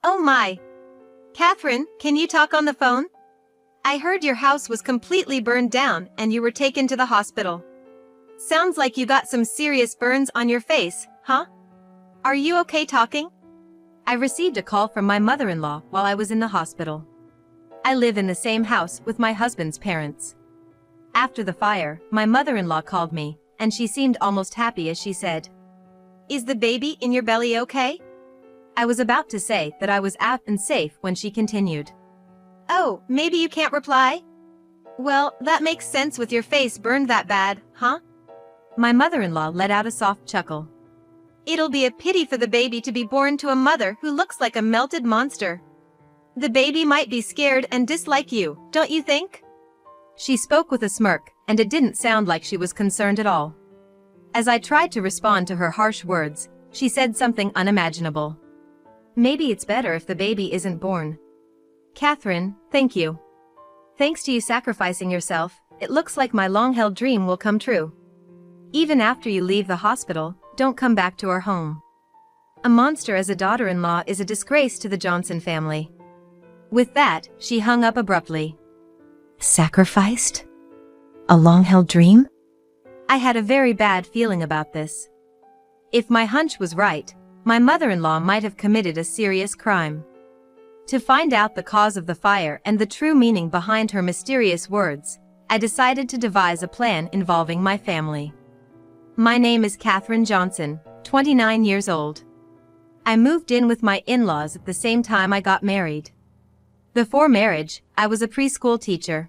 Oh my. Catherine, can you talk on the phone? I heard your house was completely burned down and you were taken to the hospital. Sounds like you got some serious burns on your face, huh? Are you okay talking? I received a call from my mother-in-law while I was in the hospital. I live in the same house with my husband's parents. After the fire, my mother-in-law called me, and she seemed almost happy as she said, "Is the baby in your belly okay?" I was about to say that I was out and safe when she continued, "Oh, maybe you can't reply? Well, that makes sense with your face burned that bad, huh?" My mother-in-law let out a soft chuckle. "It'll be a pity for the baby to be born to a mother who looks like a melted monster. The baby might be scared and dislike you, don't you think?" She spoke with a smirk, and it didn't sound like she was concerned at all. As I tried to respond to her harsh words, she said something unimaginable. "Maybe it's better if the baby isn't born." "Catherine, thank you. Thanks to you sacrificing yourself, it looks like my long-held dream will come true. Even after you leave the hospital, don't come back to our home. A monster as a daughter-in-law is a disgrace to the Johnson family." With that, she hung up abruptly. Sacrificed? A long-held dream? I had a very bad feeling about this. If my hunch was right, my mother-in-law might have committed a serious crime. To find out the cause of the fire and the true meaning behind her mysterious words, I decided to devise a plan involving my family. My name is Catherine Johnson, 29 years old. I moved in with my in-laws at the same time I got married. Before marriage, I was a preschool teacher.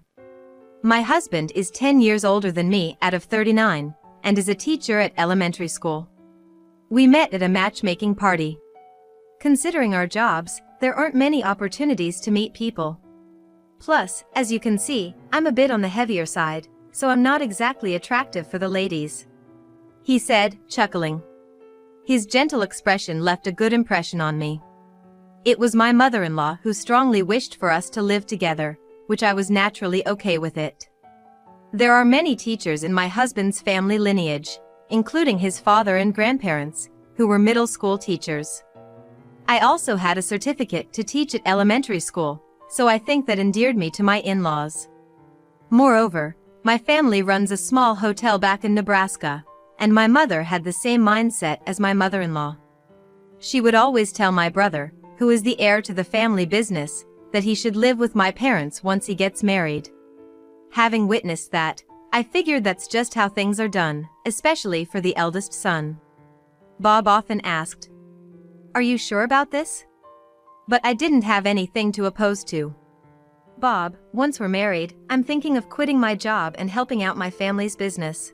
My husband is 10 years older than me out of 39, and is a teacher at elementary school. We met at a matchmaking party. Considering our jobs, there aren't many opportunities to meet people. Plus, as you can see, I'm a bit on the heavier side, so I'm not exactly attractive for the ladies," he said, chuckling. His gentle expression left a good impression on me. It was my mother-in-law who strongly wished for us to live together, which I was naturally okay with it. There are many teachers in my husband's family lineage, including his father and grandparents, who were middle school teachers. I also had a certificate to teach at elementary school, so I think that endeared me to my in-laws. Moreover, my family runs a small hotel back in Nebraska, and my mother had the same mindset as my mother-in-law. She would always tell my brother, who is the heir to the family business, that he should live with my parents once he gets married. Having witnessed that, I figured that's just how things are done, especially for the eldest son. Bob often asked, "Are you sure about this?" But I didn't have anything to oppose to. "Bob, once we're married, I'm thinking of quitting my job and helping out my family's business.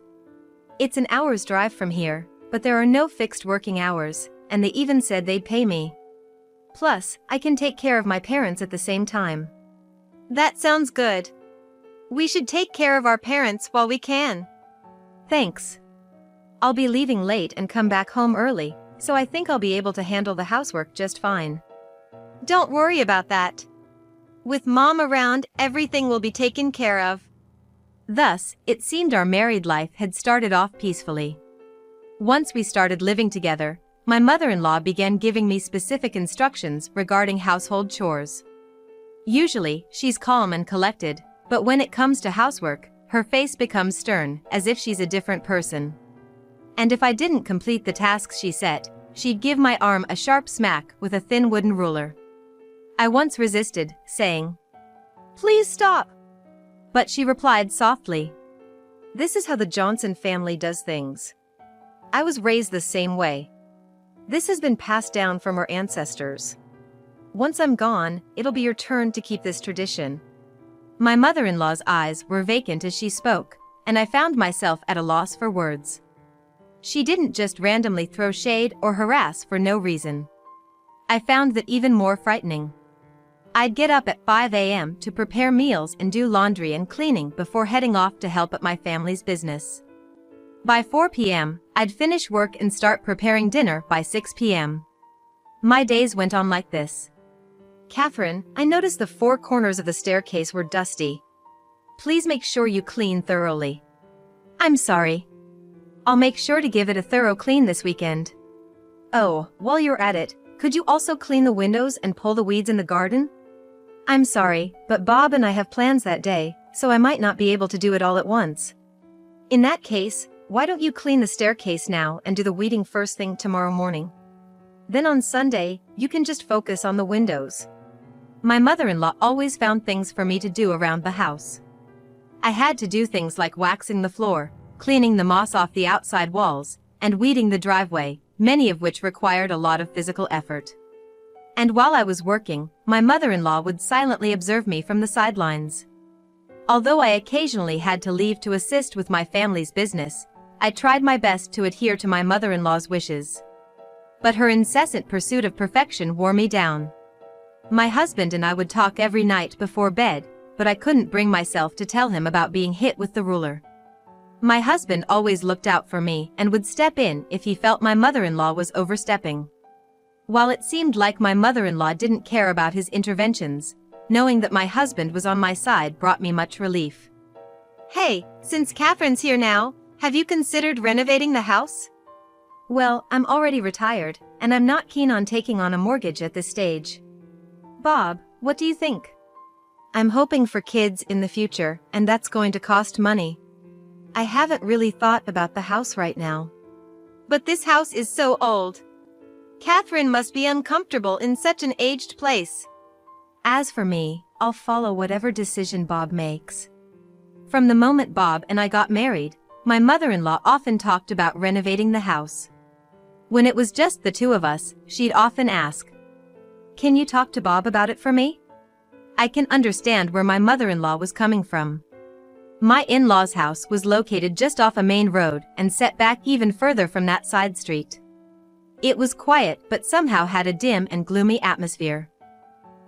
It's an hour's drive from here, but there are no fixed working hours, and they even said they'd pay me. Plus, I can take care of my parents at the same time." "That sounds good. We should take care of our parents while we can." "Thanks. I'll be leaving late and come back home early, so I think I'll be able to handle the housework just fine." "Don't worry about that. With Mom around, everything will be taken care of." Thus, it seemed our married life had started off peacefully. Once we started living together, my mother-in-law began giving me specific instructions regarding household chores. Usually, she's calm and collected, but when it comes to housework, her face becomes stern, as if she's a different person. And if I didn't complete the tasks she set, she'd give my arm a sharp smack with a thin wooden ruler. I once resisted, saying, "Please stop." But she replied softly, "This is how the Johnson family does things. I was raised the same way. This has been passed down from our ancestors. Once I'm gone, it'll be your turn to keep this tradition." My mother-in-law's eyes were vacant as she spoke, and I found myself at a loss for words. She didn't just randomly throw shade or harass for no reason. I found that even more frightening. I'd get up at 5 a.m. to prepare meals and do laundry and cleaning before heading off to help at my family's business. By 4 p.m., I'd finish work and start preparing dinner by 6 p.m. My days went on like this. "Catherine, I noticed the 4 corners of the staircase were dusty. Please make sure you clean thoroughly." "I'm sorry. I'll make sure to give it a thorough clean this weekend." "Oh, while you're at it, Could you also clean the windows and pull the weeds in the garden? I'm sorry, but Bob and I have plans that day, so I might not be able to do it all at once. In that case, why don't you clean the staircase now and do the weeding first thing tomorrow morning? Then on Sunday, you can just focus on the windows. My mother-in-law always found things for me to do around the house. I had to do things like waxing the floor, cleaning the moss off the outside walls, and weeding the driveway, many of which required a lot of physical effort. And while I was working, my mother-in-law would silently observe me from the sidelines. Although I occasionally had to leave to assist with my family's business, I tried my best to adhere to my mother-in-law's wishes. But her incessant pursuit of perfection wore me down. My husband and I would talk every night before bed, but I couldn't bring myself to tell him about being hit with the ruler. My husband always looked out for me and would step in if he felt my mother-in-law was overstepping. While it seemed like my mother-in-law didn't care about his interventions, knowing that my husband was on my side brought me much relief. Hey, since Catherine's here now, have you considered renovating the house? Well, I'm already retired, and I'm not keen on taking on a mortgage at this stage. Bob, what do you think? I'm hoping for kids in the future, and that's going to cost money. I haven't really thought about the house right now. But this house is so old. Catherine must be uncomfortable in such an aged place. As for me, I'll follow whatever decision Bob makes. From the moment Bob and I got married, my mother-in-law often talked about renovating the house. When it was just the two of us, she'd often ask, "Can you talk to Bob about it for me?" I can understand where my mother-in-law was coming from. My in-laws' house was located just off a main road and set back even further from that side street. It was quiet but somehow had a dim and gloomy atmosphere.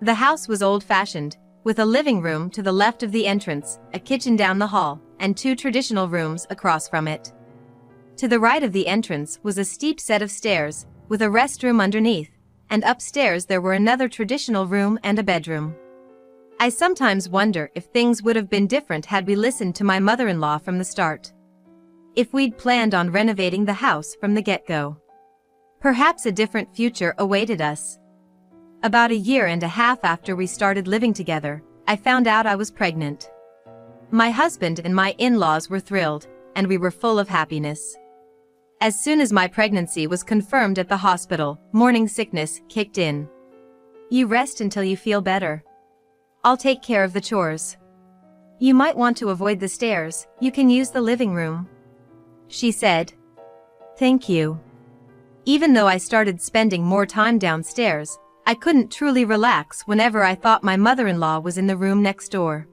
The house was old-fashioned, with a living room to the left of the entrance, a kitchen down the hall, and two traditional rooms across from it. To the right of the entrance was a steep set of stairs, with a restroom underneath, and upstairs there were another traditional room and a bedroom. I sometimes wonder if things would have been different had we listened to my mother-in-law from the start. If we'd planned on renovating the house from the get-go. Perhaps a different future awaited us. About a year and a half after we started living together, I found out I was pregnant. My husband and my in-laws were thrilled, and we were full of happiness. As soon as my pregnancy was confirmed at the hospital, morning sickness kicked in. You rest until you feel better. I'll take care of the chores. You might want to avoid the stairs, you can use the living room, she said. Thank you. Even though I started spending more time downstairs, I couldn't truly relax whenever I thought my mother-in-law was in the room next door.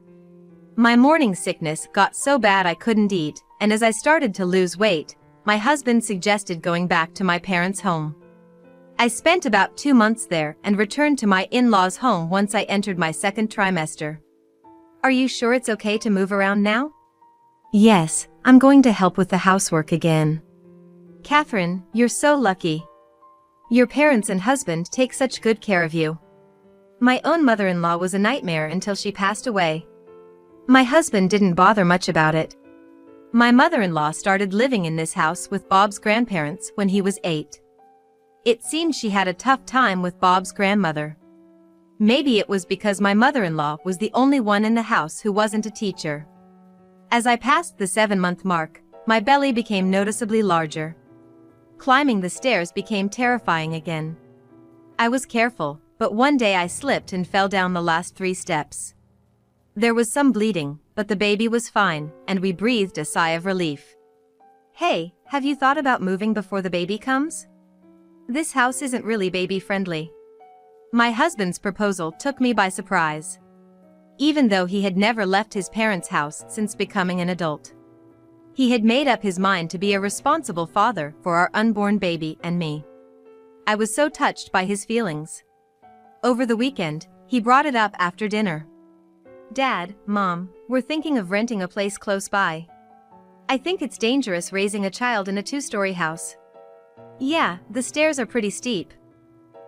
My morning sickness got so bad I couldn't eat, and as I started to lose weight, my husband suggested going back to my parents' home. I spent about 2 months there and returned to my in-laws' home once I entered my second trimester. Are you sure it's okay to move around now? Yes, I'm going to help with the housework again. Catherine, you're so lucky. Your parents and husband take such good care of you. My own mother-in-law was a nightmare until she passed away. My husband didn't bother much about it. My mother-in-law started living in this house with Bob's grandparents when he was 8. It seemed she had a tough time with Bob's grandmother. Maybe it was because my mother-in-law was the only one in the house who wasn't a teacher. As I passed the 7-month mark, my belly became noticeably larger. Climbing the stairs became terrifying again. I was careful, but one day I slipped and fell down the last 3 steps. There was some bleeding, but the baby was fine, and we breathed a sigh of relief. Hey, have you thought about moving before the baby comes? This house isn't really baby-friendly. My husband's proposal took me by surprise. Even though he had never left his parents' house since becoming an adult. He had made up his mind to be a responsible father for our unborn baby and me. I was so touched by his feelings. Over the weekend, he brought it up after dinner. Dad, Mom, we're thinking of renting a place close by. I think it's dangerous raising a child in a 2-story house. Yeah, the stairs are pretty steep.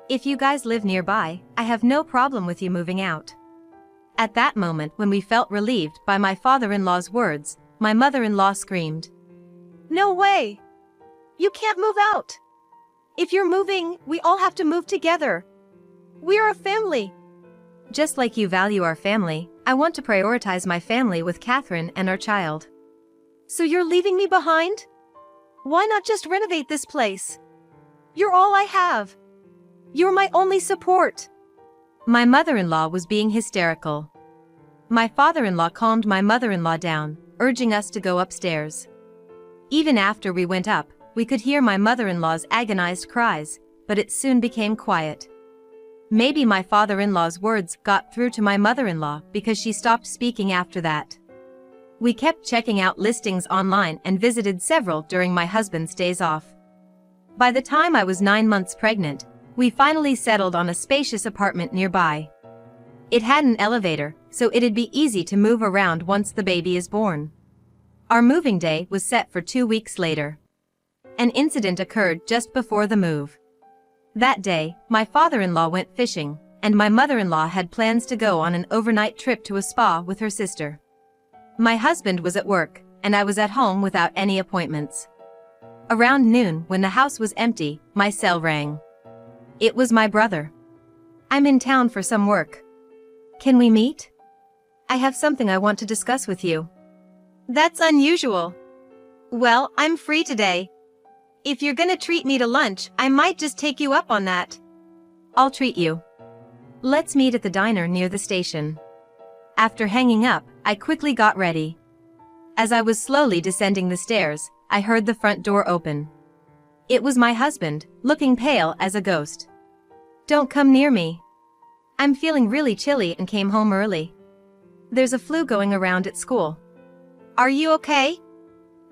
If you guys live nearby, I have no problem with you moving out. At that moment when we felt relieved by my father-in-law's words, my mother-in-law screamed. No way! You can't move out! If you're moving, we all have to move together. We are a family. Just like you value our family, I want to prioritize my family with Catherine and our child. So you're leaving me behind? Why not just renovate this place? You're all I have. You're my only support. My mother-in-law was being hysterical. My father-in-law calmed my mother-in-law down, urging us to go upstairs. Even after we went up, we could hear my mother-in-law's agonized cries, but it soon became quiet. Maybe my father-in-law's words got through to my mother-in-law because she stopped speaking after that. We kept checking out listings online and visited several during my husband's days off. By the time I was 9 months pregnant, we finally settled on a spacious apartment nearby. It had an elevator, so it'd be easy to move around once the baby is born. Our moving day was set for 2 weeks later. An incident occurred just before the move. That day, my father-in-law went fishing, and my mother-in-law had plans to go on an overnight trip to a spa with her sister. My husband was at work, and I was at home without any appointments. Around noon, when the house was empty, my cell rang. It was my brother. I'm in town for some work. Can we meet? I have something I want to discuss with you. That's unusual. Well, I'm free today. If you're gonna treat me to lunch, I might just take you up on that. I'll treat you. Let's meet at the diner near the station. After hanging up, I quickly got ready. As I was slowly descending the stairs, I heard the front door open. It was my husband, looking pale as a ghost. Don't come near me. I'm feeling really chilly and came home early. There's a flu going around at school. Are you okay?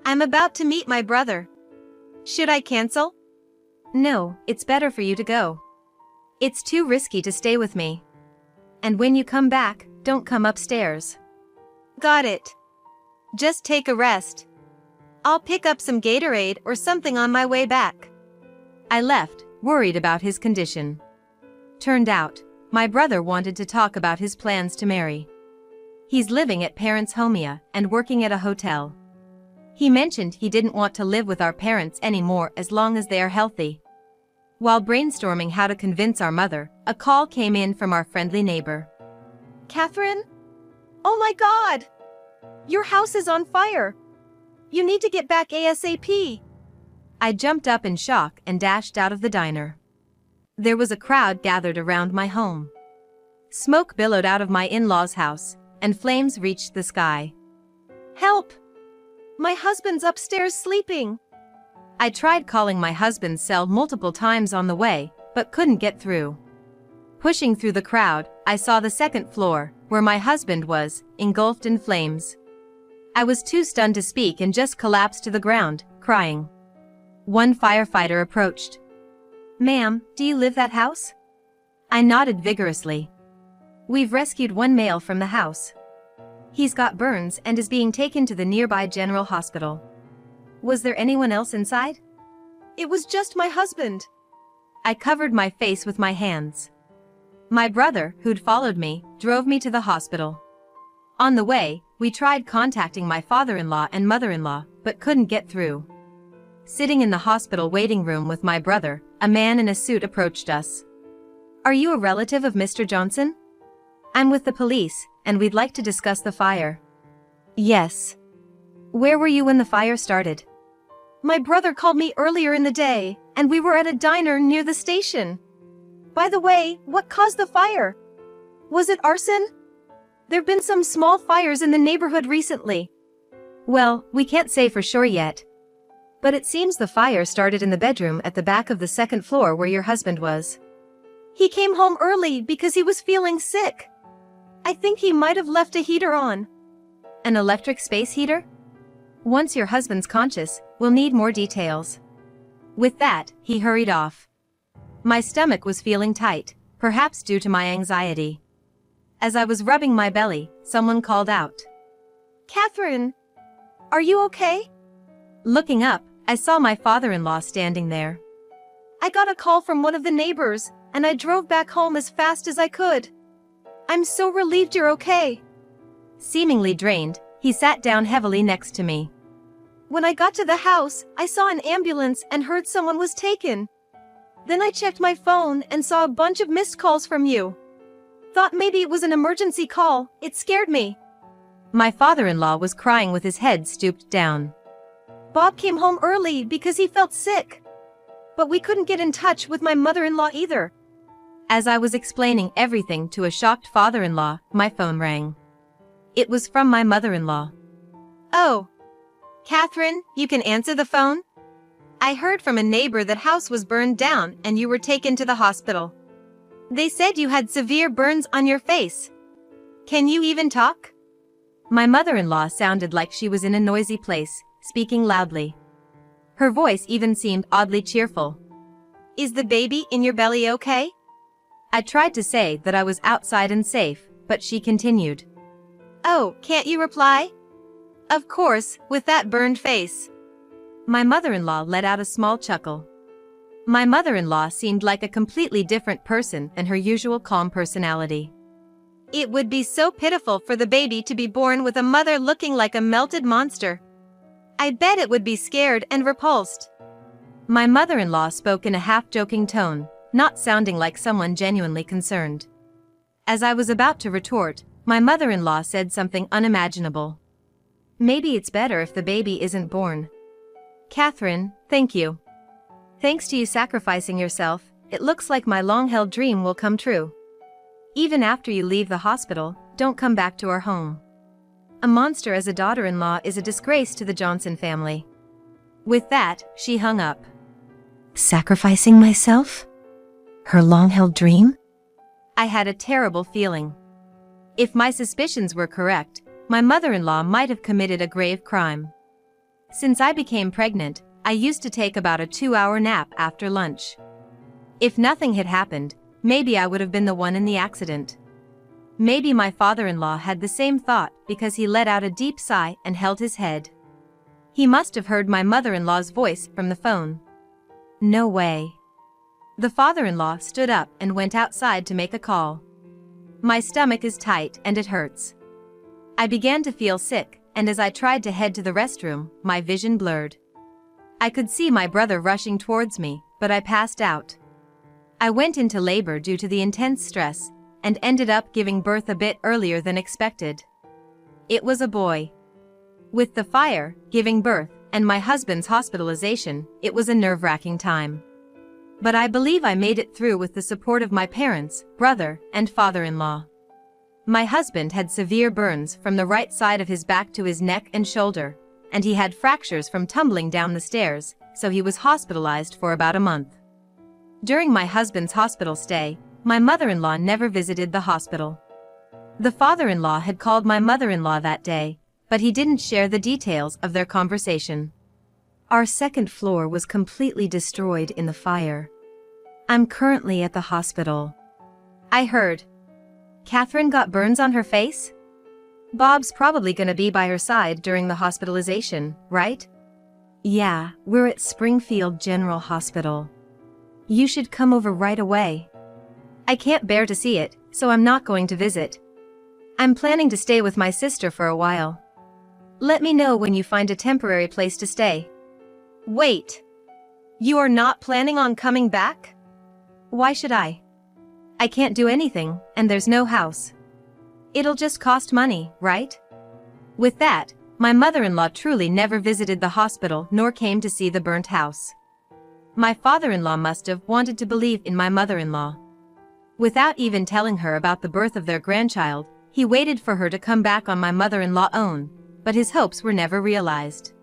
I'm about to meet my brother. Should I cancel? No, it's better for you to go. It's too risky to stay with me. And when you come back, don't come upstairs. Got it. Just take a rest. I'll pick up some Gatorade or something on my way back. I left, worried about his condition. Turned out, my brother wanted to talk about his plans to marry. He's living at parents' homia and working at a hotel. He mentioned he didn't want to live with our parents anymore as long as they are healthy. While brainstorming how to convince our mother, a call came in from our friendly neighbor. Catherine? Oh my God! Your house is on fire! You need to get back ASAP! I jumped up in shock and dashed out of the diner. There was a crowd gathered around my home. Smoke billowed out of my in-laws' house, and flames reached the sky. Help! My husband's upstairs sleeping. I tried calling my husband's cell multiple times on the way, but couldn't get through. Pushing through the crowd, I saw the second floor, where my husband was, engulfed in flames. I was too stunned to speak and just collapsed to the ground, crying. One firefighter approached. Ma'am, do you live that house? I nodded vigorously. We've rescued one male from the house. He's got burns and is being taken to the nearby general hospital. Was there anyone else inside? It was just my husband. I covered my face with my hands. My brother, who'd followed me, drove me to the hospital. On the way, we tried contacting my father-in-law and mother-in-law, but couldn't get through. Sitting in the hospital waiting room with my brother, a man in a suit approached us. Are you a relative of Mr. Johnson? I'm with the police, and we'd like to discuss the fire. Yes. Where were you when the fire started? My brother called me earlier in the day, and we were at a diner near the station. By the way, what caused the fire? Was it arson? There've been some small fires in the neighborhood recently. Well, we can't say for sure yet. But it seems the fire started in the bedroom at the back of the second floor where your husband was. He came home early because he was feeling sick. I think he might have left a heater on. An electric space heater? Once your husband's conscious, we'll need more details. With that, he hurried off. My stomach was feeling tight, perhaps due to my anxiety. As I was rubbing my belly, someone called out. Catherine! Are you okay? Looking up, I saw my father-in-law standing there. I got a call from one of the neighbors, and I drove back home as fast as I could. I'm so relieved you're okay. Seemingly drained, he sat down heavily next to me. When I got to the house, I saw an ambulance and heard someone was taken. Then I checked my phone and saw a bunch of missed calls from you. Thought maybe it was an emergency call. It scared me. My father-in-law was crying with his head stooped down. Bob came home early because he felt sick. But we couldn't get in touch with my mother-in-law either. As I was explaining everything to a shocked father-in-law, my phone rang. It was from my mother-in-law. Oh. Catherine, you can answer the phone? I heard from a neighbor that house was burned down and you were taken to the hospital. They said you had severe burns on your face. Can you even talk? My mother-in-law sounded like she was in a noisy place, speaking loudly. Her voice even seemed oddly cheerful. Is the baby in your belly okay? I tried to say that I was outside and safe, but she continued. Oh, can't you reply? Of course, with that burned face. My mother-in-law let out a small chuckle. My mother-in-law seemed like a completely different person than her usual calm personality. It would be so pitiful for the baby to be born with a mother looking like a melted monster. I bet it would be scared and repulsed. My mother-in-law spoke in a half-joking tone, not sounding like someone genuinely concerned. As I was about to retort, my mother-in-law said something unimaginable. Maybe it's better if the baby isn't born. Catherine, thank you. Thanks to you sacrificing yourself, it looks like my long-held dream will come true. Even after you leave the hospital, don't come back to our home. A monster as a daughter-in-law is a disgrace to the Johnson family. With that, she hung up. Sacrificing myself? Her long-held dream? I had a terrible feeling. If my suspicions were correct, my mother-in-law might have committed a grave crime. Since I became pregnant, I used to take about a 2-hour nap after lunch. If nothing had happened, maybe I would have been the one in the accident. Maybe my father-in-law had the same thought because he let out a deep sigh and held his head. He must have heard my mother-in-law's voice from the phone. No way. The father-in-law stood up and went outside to make a call. My stomach is tight and it hurts. I began to feel sick, and as I tried to head to the restroom, my vision blurred. I could see my brother rushing towards me, but I passed out. I went into labor due to the intense stress, and ended up giving birth a bit earlier than expected. It was a boy. With the fire, giving birth, and my husband's hospitalization, it was a nerve-wracking time. But I believe I made it through with the support of my parents, brother, and father-in-law. My husband had severe burns from the right side of his back to his neck and shoulder, and he had fractures from tumbling down the stairs, so he was hospitalized for about a month. During my husband's hospital stay, my mother-in-law never visited the hospital. The father-in-law had called my mother-in-law that day, but he didn't share the details of their conversation. Our second floor was completely destroyed in the fire. I'm currently at the hospital. I heard. Catherine got burns on her face? Bob's probably gonna be by her side during the hospitalization, right? Yeah, we're at Springfield General Hospital. You should come over right away. I can't bear to see it, so I'm not going to visit. I'm planning to stay with my sister for a while. Let me know when you find a temporary place to stay. Wait. You are not planning on coming back? Why should I? I can't do anything, and there's no house. It'll just cost money, right? With that, my mother-in-law truly never visited the hospital nor came to see the burnt house. My father-in-law must have wanted to believe in my mother-in-law. Without even telling her about the birth of their grandchild, he waited for her to come back on my mother-in-law's own, but his hopes were never realized.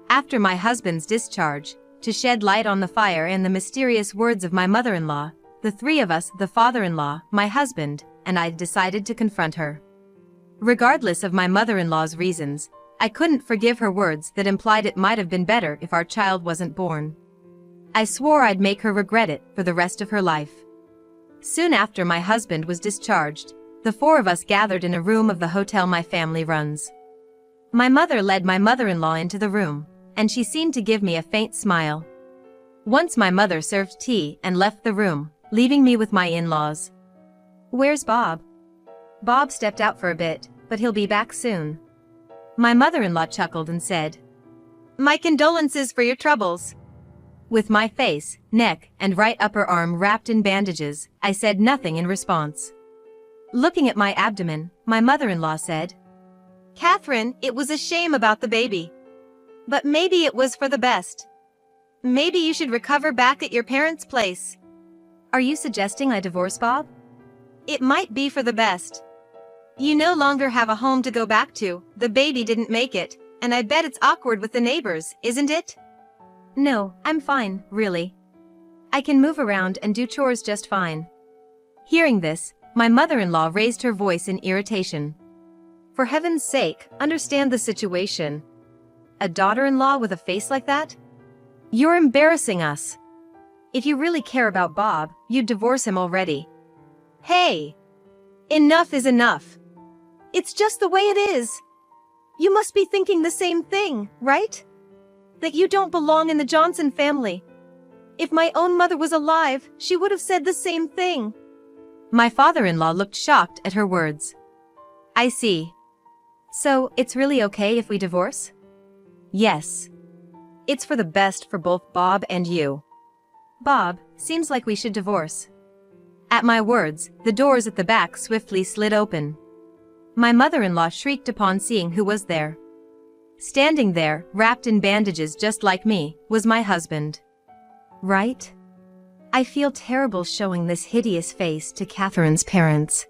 After my husband's discharge, to shed light on the fire and the mysterious words of my mother-in-law, the three of us, the father-in-law, my husband, and I, decided to confront her. Regardless of my mother-in-law's reasons, I couldn't forgive her words that implied it might have been better if our child wasn't born. I swore I'd make her regret it for the rest of her life. Soon after my husband was discharged, the four of us gathered in a room of the hotel my family runs. My mother led my mother-in-law into the room, and she seemed to give me a faint smile. Once my mother served tea and left the room, leaving me with my in-laws. Where's Bob? Bob stepped out for a bit, but he'll be back soon. My mother-in-law chuckled and said, My condolences for your troubles. With my face, neck, and right upper arm wrapped in bandages, I said nothing in response. Looking at my abdomen, my mother-in-law said, "Catherine, it was a shame about the baby. But maybe it was for the best. Maybe you should recover back at your parents' place." Are you suggesting I divorce Bob? It might be for the best. You no longer have a home to go back to, the baby didn't make it, and I bet it's awkward with the neighbors, isn't it? No, I'm fine, really. I can move around and do chores just fine. Hearing this, my mother-in-law raised her voice in irritation. For heaven's sake, understand the situation. A daughter-in-law with a face like that? You're embarrassing us. If you really care about Bob, you'd divorce him already. Hey! Enough is enough. It's just the way it is. You must be thinking the same thing, right? That you don't belong in the Johnson family. If my own mother was alive, she would have said the same thing. My father-in-law looked shocked at her words. I see. So, it's really okay if we divorce? Yes. It's for the best for both Bob and you. Bob, seems like we should divorce. At my words, the doors at the back swiftly slid open. My mother-in-law shrieked upon seeing who was there. Standing there, wrapped in bandages just like me, was my husband. Right? I feel terrible showing this hideous face to Catherine's parents.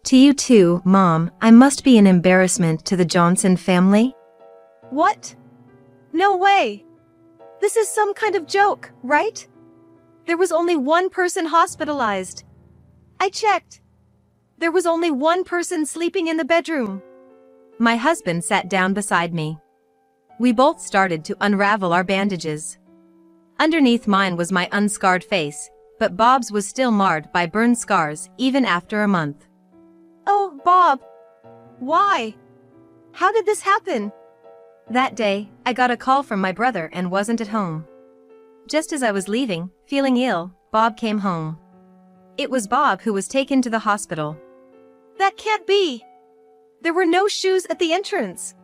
To you too, Mom, I must be an embarrassment to the Johnson family? What? No way! This is some kind of joke, right? There was only one person hospitalized. I checked. There was only one person sleeping in the bedroom. My husband sat down beside me. We both started to unravel our bandages. Underneath mine was my unscarred face, but Bob's was still marred by burn scars even after a month. Oh, Bob! Why? How did this happen? That day, I got a call from my brother and wasn't at home. Just as I was leaving, feeling ill, Bob came home. It was Bob who was taken to the hospital. That can't be! There were no shoes at the entrance.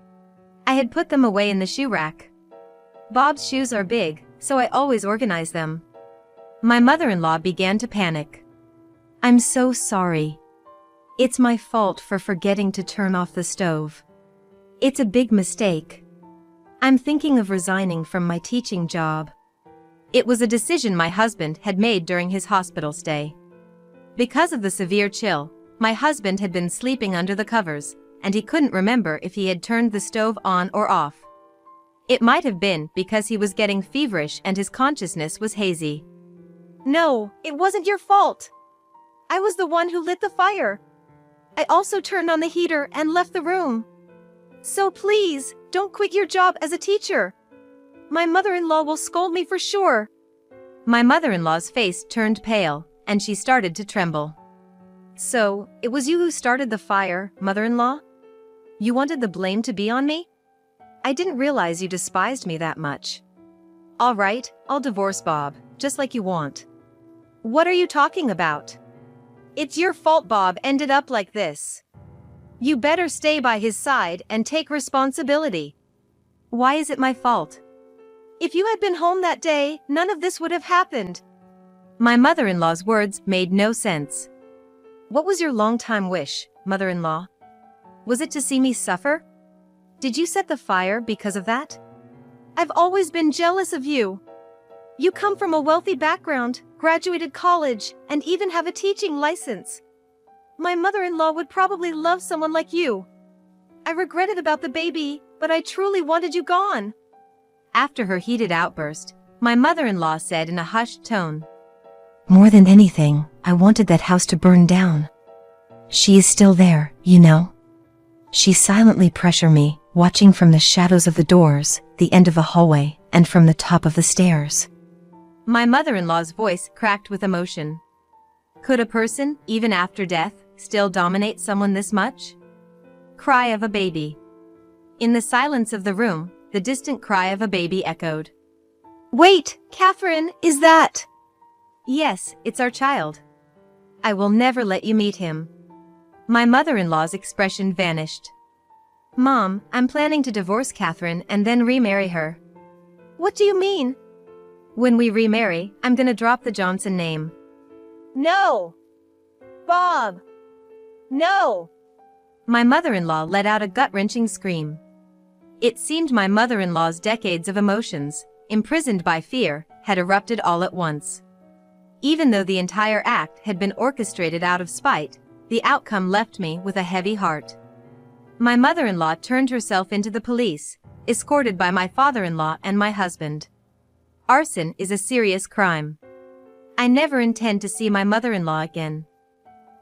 I had put them away in the shoe rack. Bob's shoes are big, so I always organize them. My mother-in-law began to panic. I'm so sorry. It's my fault for forgetting to turn off the stove. It's a big mistake. I'm thinking of resigning from my teaching job. It was a decision my husband had made during his hospital stay. Because of the severe chill, my husband had been sleeping under the covers, and he couldn't remember if he had turned the stove on or off. It might have been because he was getting feverish and his consciousness was hazy. No, it wasn't your fault. I was the one who lit the fire. I also turned on the heater and left the room. So please, don't quit your job as a teacher. My mother-in-law will scold me for sure. My mother-in-law's face turned pale, and she started to tremble. So, it was you who started the fire, mother-in-law? You wanted the blame to be on me? I didn't realize you despised me that much. All right, I'll divorce Bob, just like you want. What are you talking about? It's your fault Bob ended up like this. You better stay by his side and take responsibility. Why is it my fault? If you had been home that day, none of this would have happened. My mother-in-law's words made no sense. What was your long-time wish, mother-in-law? Was it to see me suffer? Did you set the fire because of that? I've always been jealous of you. You come from a wealthy background, graduated college, and even have a teaching license. My mother-in-law would probably love someone like you. I regretted about the baby, but I truly wanted you gone. After her heated outburst, my mother-in-law said in a hushed tone, More than anything, I wanted that house to burn down. She is still there, you know. She silently pressured me, watching from the shadows of the doors, the end of the hallway, and from the top of the stairs. My mother-in-law's voice cracked with emotion. Could a person, even after death, still dominate someone this much? Cry of a baby. In the silence of the room, the distant cry of a baby echoed. Wait, Catherine, is that? Yes, it's our child. I will never let you meet him. My mother-in-law's expression vanished. Mom, I'm planning to divorce Catherine and then remarry her. What do you mean? When we remarry, I'm gonna drop the Johnson name. No! Bob! No! My mother-in-law let out a gut-wrenching scream. It seemed my mother-in-law's decades of emotions, imprisoned by fear, had erupted all at once. Even though the entire act had been orchestrated out of spite, the outcome left me with a heavy heart. My mother-in-law turned herself into the police, escorted by my father-in-law and my husband. Arson is a serious crime. I never intend to see my mother-in-law again.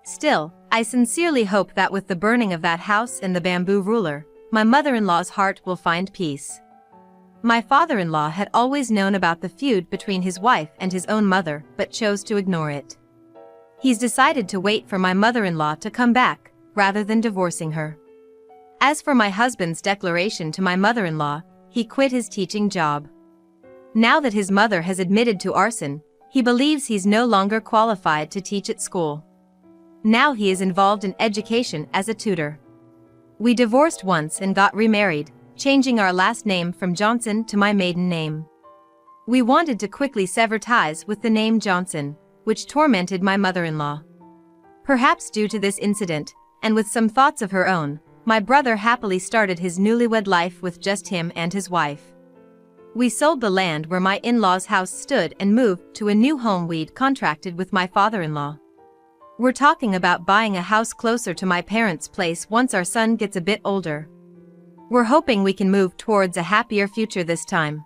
Still, I sincerely hope that with the burning of that house and the bamboo ruler, my mother-in-law's heart will find peace. My father-in-law had always known about the feud between his wife and his own mother, but chose to ignore it. He's decided to wait for my mother-in-law to come back, rather than divorcing her. As for my husband's declaration to my mother-in-law, he quit his teaching job. Now that his mother has admitted to arson, he believes he's no longer qualified to teach at school. Now he is involved in education as a tutor. We divorced once and got remarried, changing our last name from Johnson to my maiden name. We wanted to quickly sever ties with the name Johnson, which tormented my mother-in-law. Perhaps due to this incident, and with some thoughts of her own, my brother happily started his newlywed life with just him and his wife. We sold the land where my in-laws' house stood and moved to a new home we'd contracted with my father-in-law. We're talking about buying a house closer to my parents' place once our son gets a bit older. We're hoping we can move towards a happier future this time.